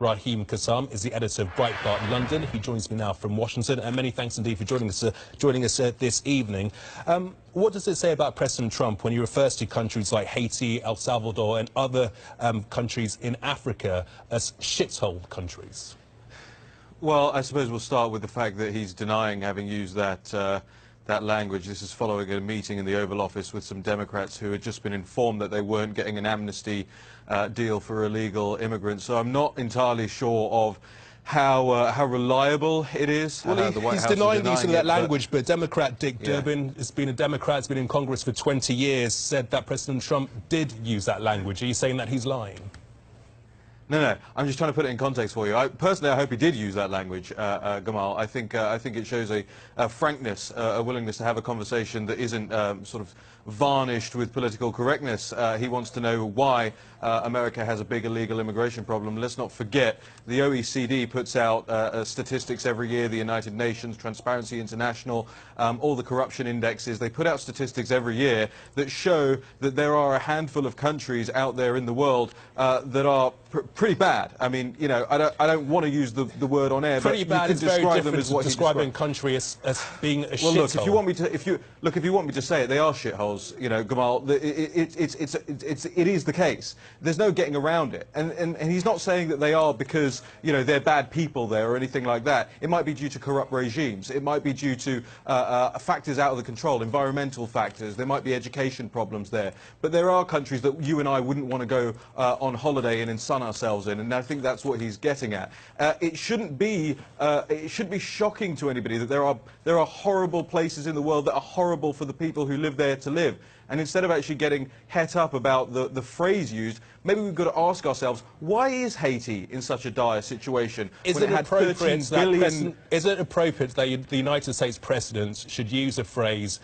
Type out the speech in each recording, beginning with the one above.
Raheem Kassam is the editor of Breitbart London. He joins me now from Washington, and many thanks indeed for joining us this evening. What does it say about President Trump when he refers to countries like Haiti, El Salvador and other countries in Africa as shithole countries? Well, I suppose we'll start with the fact that he's denying having used that language. This is following a meeting in the Oval Office with some Democrats who had just been informed that they weren't getting an amnesty deal for illegal immigrants. So I'm not entirely sure of how reliable it is. Well, he's denying the use of that language, but Democrat Dick Durbin has been a Democrat, has been in Congress for 20 years, said that President Trump did use that language. Are you saying that he's lying? No, I'm just trying to put it in context for you. Personally, I hope he did use that language, Gamal. I think it shows a frankness, a willingness to have a conversation that isn't sort of varnished with political correctness. He wants to know why America has a big illegal immigration problem. Let's not forget the OECD puts out statistics every year, the United Nations, Transparency International, all the corruption indexes. They put out statistics every year that show that there are a handful of countries out there in the world that are pretty bad. I mean, you know, I don't want to use the word on air, pretty but bad you can describe them as what describing a country as being a shithole. Well, look, if you want me to say it, they are shitholes. You know, Gamal, it is the case. There's no getting around it. And he's not saying that they are because, you know, they're bad people there or anything like that. It might be due to corrupt regimes. It might be due to factors out of the control, environmental factors. There might be education problems there. But there are countries that you and I wouldn't want to go on holiday in and sun ourselves in, and I think that's what he's getting at. It shouldn't be shocking to anybody that there are horrible places in the world that are horrible for the people who live there to live. And instead of actually getting het up about the phrase used, maybe we've got to ask ourselves, why is Haiti in such a dire situation? Is it appropriate that the United States President should use a phrase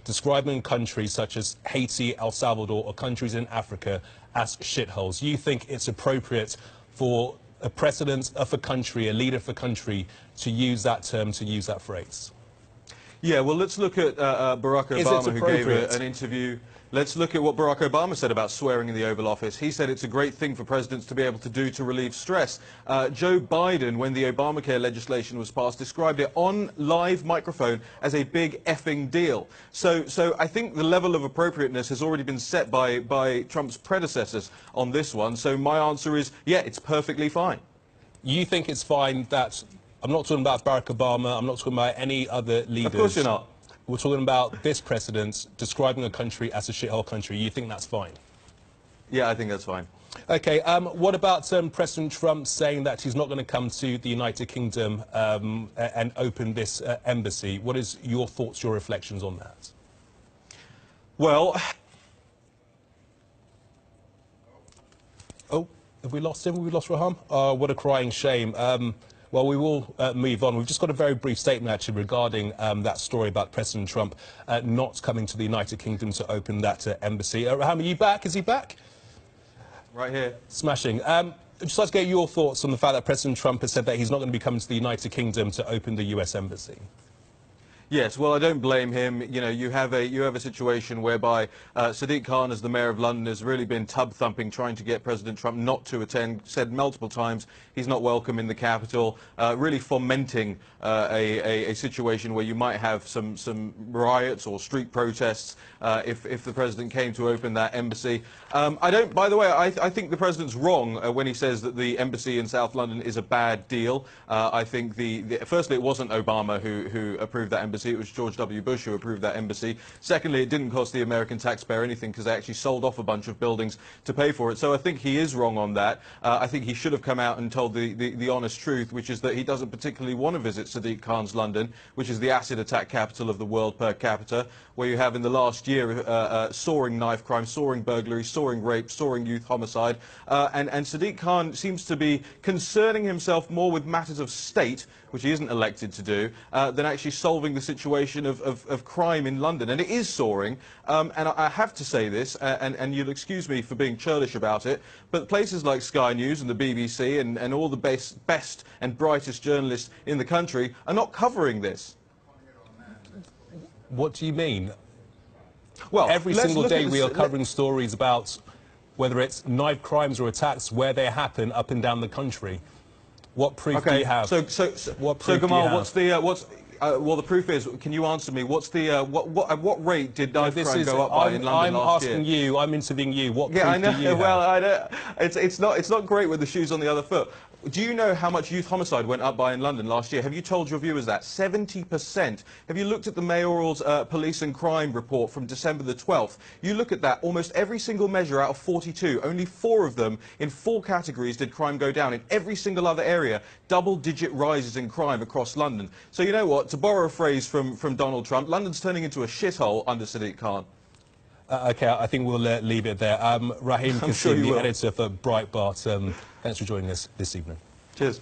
describing countries such as Haiti, El Salvador, or countries in Africa as shitholes? You think it's appropriate for a president of a country, a leader of a country, to use that term, to use that phrase? Yeah, well, let's look at Barack Obama, who gave an interview. Let's look at what Barack Obama said about swearing in the Oval Office. He said it's a great thing for presidents to be able to do to relieve stress. Joe Biden, when the Obamacare legislation was passed, described it on live microphone as a big effing deal. So I think the level of appropriateness has already been set by Trump's predecessors on this one. So my answer is, yeah, it's perfectly fine. You think it's fine that... I'm not talking about Barack Obama, I'm not talking about any other leaders. Of course you're not. We're talking about this president describing a country as a shithole country. You think that's fine? Yeah, I think that's fine. OK, what about President Trump saying that he's not going to come to the United Kingdom and open this embassy? What is your thoughts, your reflections on that? Well... Oh, have we lost him? Have we lost Raham? Oh, what a crying shame. Well, we will move on. We've just got a very brief statement, actually, regarding that story about President Trump not coming to the United Kingdom to open that embassy. Raham, are you back? Is he back? Right here. Smashing. I'd just like to get your thoughts on the fact that President Trump has said that he's not going to be coming to the United Kingdom to open the US embassy. Yes, well, I don't blame him. You know, you have a situation whereby Sadiq Khan, as the mayor of London, has really been tub-thumping, trying to get President Trump not to attend, said multiple times he's not welcome in the capital, really fomenting a situation where you might have some riots or street protests if the president came to open that embassy. By the way, I think the president's wrong when he says that the embassy in South London is a bad deal. I think firstly, it wasn't Obama who approved that embassy. It was George W. Bush who approved that embassy. Secondly, it didn't cost the American taxpayer anything because they actually sold off a bunch of buildings to pay for it. So I think he is wrong on that. I think he should have come out and told the honest truth, which is that he doesn't particularly want to visit Sadiq Khan's London, which is the acid attack capital of the world per capita, where you have in the last year soaring knife crime, soaring burglary, soaring rape, soaring youth homicide. And Sadiq Khan seems to be concerning himself more with matters of state, which he isn't elected to do, than actually solving the situation of crime in London. And it is soaring. And I have to say this, and you'll excuse me for being churlish about it, but places like Sky News and the BBC and all the best and brightest journalists in the country are not covering this. What do you mean? Well, every single day we are covering stories about whether it's knife crimes or attacks where they happen up and down the country. What proof do you have? So Gamal, well, the proof is, can you answer me? What's the at what rate did knife crime go up by in London last year? I'm asking you. I'm interviewing you. What proof I know. do you have? Well, I know. It's not great with the shoes on the other foot. Do you know how much youth homicide went up by in London last year? Have you told your viewers that? 70%. Have you looked at the mayoral's police and crime report from December the 12th? You look at that, almost every single measure out of 42, only 4 of them in 4 categories did crime go down. In every single other area, double-digit rises in crime across London. So you know what? To borrow a phrase from Donald Trump, London's turning into a shithole under Sadiq Khan. OK, I think we'll leave it there. Raheem Kassam, the editor for Breitbart, thanks for joining us this evening. Cheers.